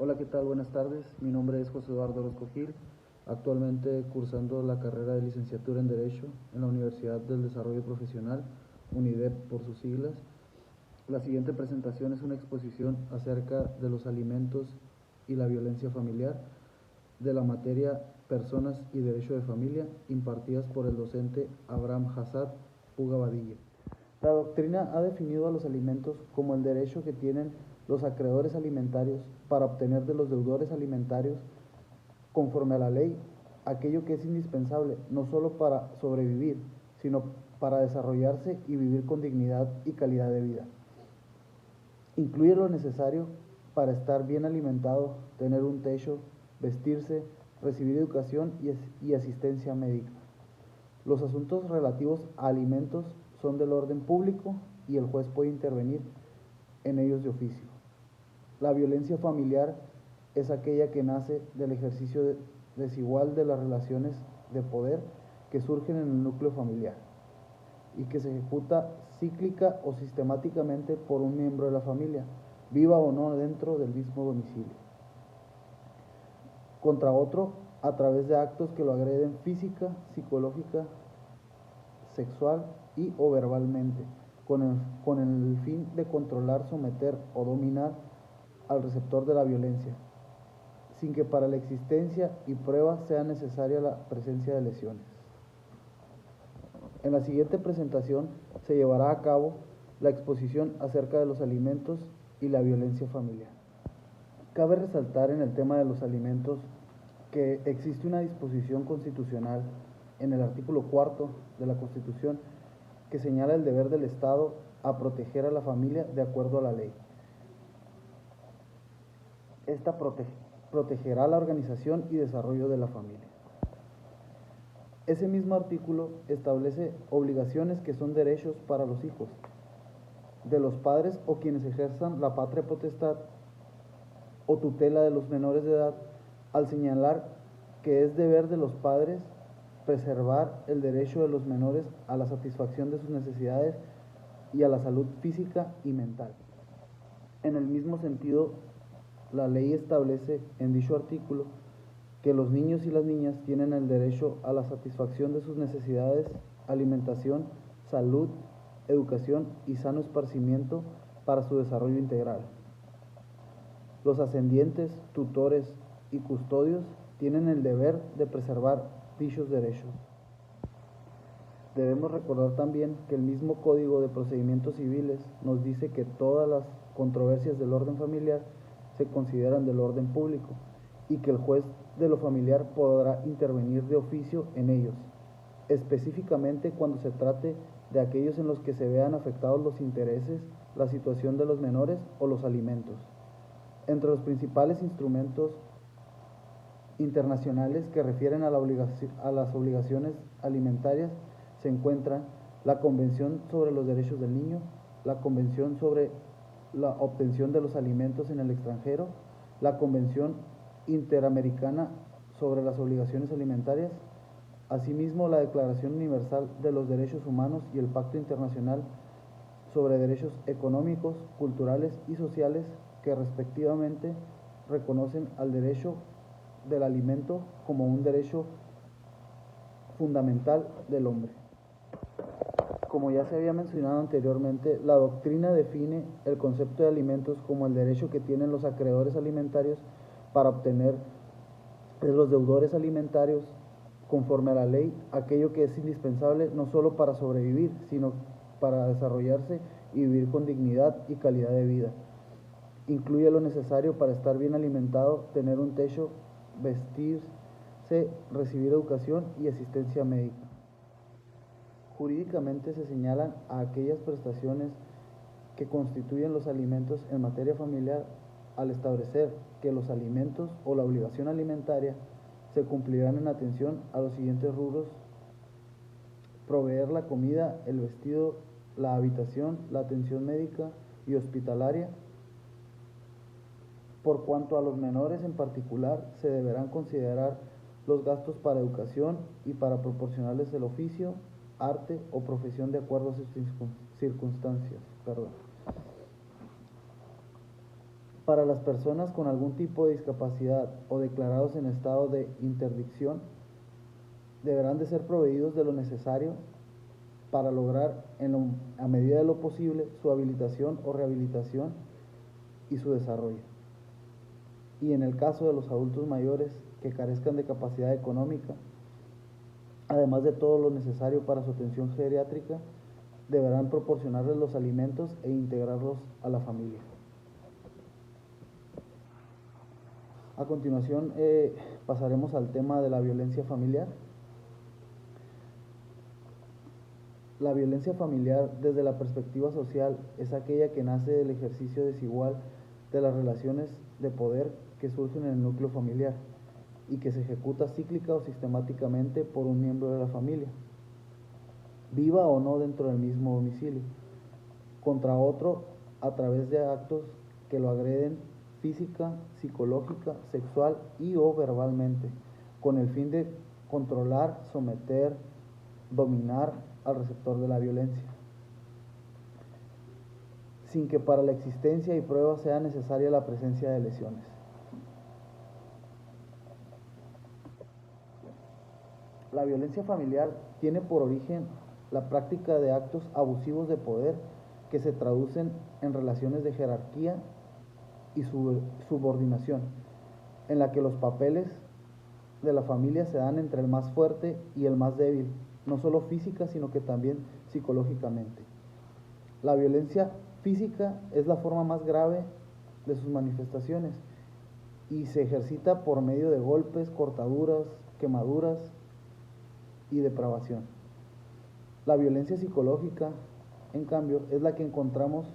Hola, ¿qué tal? Buenas tardes. Mi nombre es José Eduardo Orozco Gil, actualmente cursando la carrera de licenciatura en Derecho en la Universidad del Desarrollo Profesional, UNIDEP por sus siglas. La siguiente presentación es una exposición acerca de los alimentos y la violencia familiar de la materia Personas y Derecho de Familia, impartidas por el docente Abraham Hassad Puga Badilla. La doctrina ha definido a los alimentos como el derecho que tienen los acreedores alimentarios para obtener de los deudores alimentarios, conforme a la ley, aquello que es indispensable no solo para sobrevivir, sino para desarrollarse y vivir con dignidad y calidad de vida. Incluye lo necesario para estar bien alimentado, tener un techo, vestirse, recibir educación y asistencia médica. Los asuntos relativos a alimentos son del orden público y el juez puede intervenir en ellos de oficio. La violencia familiar es aquella que nace del ejercicio desigual de las relaciones de poder que surgen en el núcleo familiar y que se ejecuta cíclica o sistemáticamente por un miembro de la familia, viva o no dentro del mismo domicilio, contra otro a través de actos que lo agreden física, psicológica, sexual y o verbalmente, con el fin de controlar, someter o dominar al receptor de la violencia, sin que para la existencia y prueba sea necesaria la presencia de lesiones. En la siguiente presentación se llevará a cabo la exposición acerca de los alimentos y la violencia familiar. Cabe resaltar en el tema de los alimentos que existe una disposición constitucional en el artículo 4 de la Constitución que señala el deber del Estado a proteger a la familia de acuerdo a la ley. Esta protegerá la organización y desarrollo de la familia. Ese mismo artículo establece obligaciones que son derechos para los hijos de los padres o quienes ejerzan la patria potestad o tutela de los menores de edad, al señalar que es deber de los padres preservar el derecho de los menores a la satisfacción de sus necesidades y a la salud física y mental. En el mismo sentido, la ley establece en dicho artículo que los niños y las niñas tienen el derecho a la satisfacción de sus necesidades, alimentación, salud, educación y sano esparcimiento para su desarrollo integral. Los ascendientes, tutores y custodios tienen el deber de preservar dichos derechos. Debemos recordar también que el mismo Código de Procedimientos Civiles nos dice que todas las controversias del orden familiar se consideran del orden público y que el juez de lo familiar podrá intervenir de oficio en ellos, específicamente cuando se trate de aquellos en los que se vean afectados los intereses, la situación de los menores o los alimentos. Entre los principales instrumentos internacionales que refieren a las obligaciones alimentarias se encuentran la Convención sobre los Derechos del Niño, la Convención sobre la obtención de los alimentos en el extranjero, la Convención Interamericana sobre las obligaciones alimentarias, asimismo la Declaración Universal de los Derechos Humanos y el Pacto Internacional sobre Derechos Económicos, Culturales y Sociales, que respectivamente reconocen al derecho del alimento como un derecho fundamental del hombre. Como ya se había mencionado anteriormente, la doctrina define el concepto de alimentos como el derecho que tienen los acreedores alimentarios para obtener de los deudores alimentarios, conforme a la ley, aquello que es indispensable no solo para sobrevivir, sino para desarrollarse y vivir con dignidad y calidad de vida. Incluye lo necesario para estar bien alimentado, tener un techo, vestirse, recibir educación y asistencia médica. Jurídicamente se señalan a aquellas prestaciones que constituyen los alimentos en materia familiar al establecer que los alimentos o la obligación alimentaria se cumplirán en atención a los siguientes rubros: proveer la comida, el vestido, la habitación, la atención médica y hospitalaria. Por cuanto a los menores en particular, se deberán considerar los gastos para educación y para proporcionarles el oficio, arte o profesión de acuerdo a sus circunstancias. Para las personas con algún tipo de discapacidad o declarados en estado de interdicción, deberán de ser proveídos de lo necesario para lograr, a medida de lo posible, su habilitación o rehabilitación y su desarrollo. Y en el caso de los adultos mayores que carezcan de capacidad económica, además de todo lo necesario para su atención geriátrica, deberán proporcionarles los alimentos e integrarlos a la familia. A continuación, pasaremos al tema de la violencia familiar. La violencia familiar, desde la perspectiva social, es aquella que nace del ejercicio desigual de las relaciones de poder que surgen en el núcleo familiar y que se ejecuta cíclica o sistemáticamente por un miembro de la familia, viva o no dentro del mismo domicilio, contra otro a través de actos que lo agreden física, psicológica, sexual y o verbalmente, con el fin de controlar, someter, dominar al receptor de la violencia, sin que para la existencia y prueba sea necesaria la presencia de lesiones. La violencia familiar tiene por origen la práctica de actos abusivos de poder que se traducen en relaciones de jerarquía y subordinación, en la que los papeles de la familia se dan entre el más fuerte y el más débil, no solo física, sino que también psicológicamente. La violencia física es la forma más grave de sus manifestaciones y se ejercita por medio de golpes, cortaduras, quemaduras y depravación. La violencia psicológica, en cambio, es la que encontramos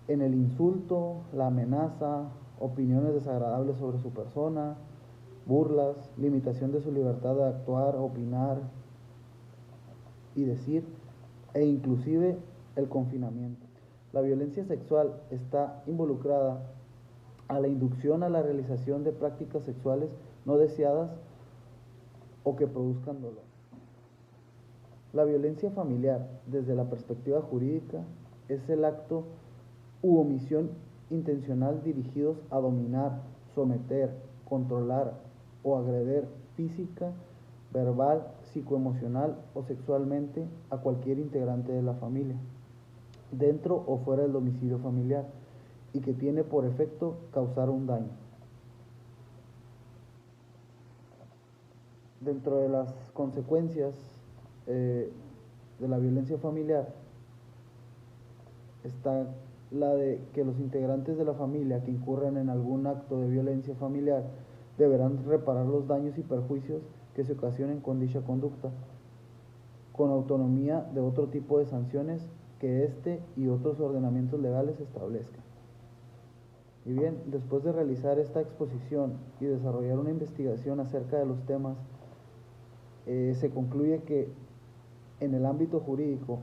en el insulto, la amenaza, opiniones desagradables sobre su persona, burlas, limitación de su libertad de actuar, opinar y decir, e inclusive el confinamiento. La violencia sexual está involucrada a la inducción a la realización de prácticas sexuales no deseadas o que produzcan dolor. La violencia familiar, desde la perspectiva jurídica, es el acto u omisión intencional dirigidos a dominar, someter, controlar o agredir física, verbal, psicoemocional o sexualmente a cualquier integrante de la familia, dentro o fuera del domicilio familiar, y que tiene por efecto causar un daño. Dentro de las consecuencias de la violencia familiar está la de que los integrantes de la familia que incurran en algún acto de violencia familiar deberán reparar los daños y perjuicios que se ocasionen con dicha conducta, con autonomía de otro tipo de sanciones que este y otros ordenamientos legales establezcan. Y bien, después de realizar esta exposición y desarrollar una investigación acerca de los temas, se concluye que en el ámbito jurídico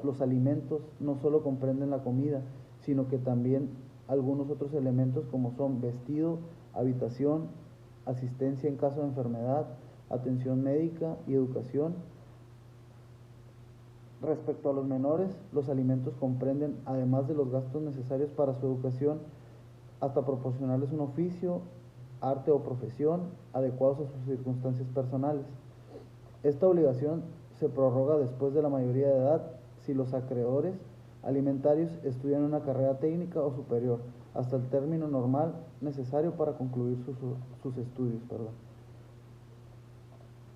los alimentos no solo comprenden la comida, sino que también algunos otros elementos como son vestido, habitación, asistencia en caso de enfermedad, atención médica y educación. Respecto a los menores, los alimentos comprenden, además de los gastos necesarios para su educación, hasta proporcionarles un oficio, arte o profesión adecuados a sus circunstancias personales. Esta obligación se prorroga después de la mayoría de edad si los acreedores alimentarios estudian una carrera técnica o superior, hasta el término normal necesario para concluir sus estudios.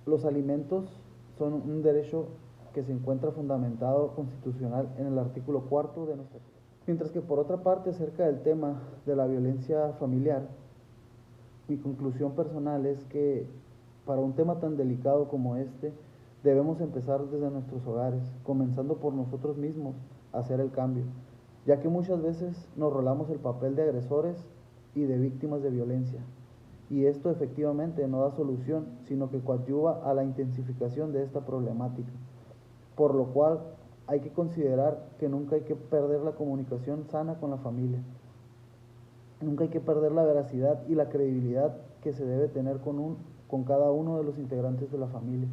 Los alimentos son un derecho que se encuentra fundamentado constitucional en el artículo 4 de nuestra ley. Mientras que por otra parte, acerca del tema de la violencia familiar, mi conclusión personal es que para un tema tan delicado como este, debemos empezar desde nuestros hogares, comenzando por nosotros mismos a hacer el cambio, ya que muchas veces nos rolamos el papel de agresores y de víctimas de violencia, y esto efectivamente no da solución, sino que coadyuva a la intensificación de esta problemática, por lo cual hay que considerar que nunca hay que perder la comunicación sana con la familia. Nunca hay que perder la veracidad y la credibilidad que se debe tener con cada uno de los integrantes de la familia.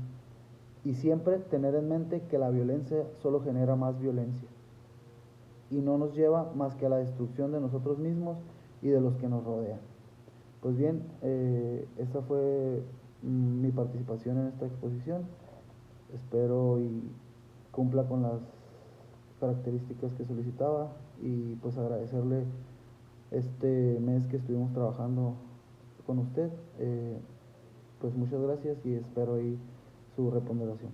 Y siempre tener en mente que la violencia solo genera más violencia. y no nos lleva más que a la destrucción de nosotros mismos y de los que nos rodean. Pues bien, esta fue mi participación en esta exposición. Espero y cumpla con las características que solicitaba y pues agradecerle este mes que estuvimos trabajando con usted. Pues muchas gracias y espero ahí su reponderación.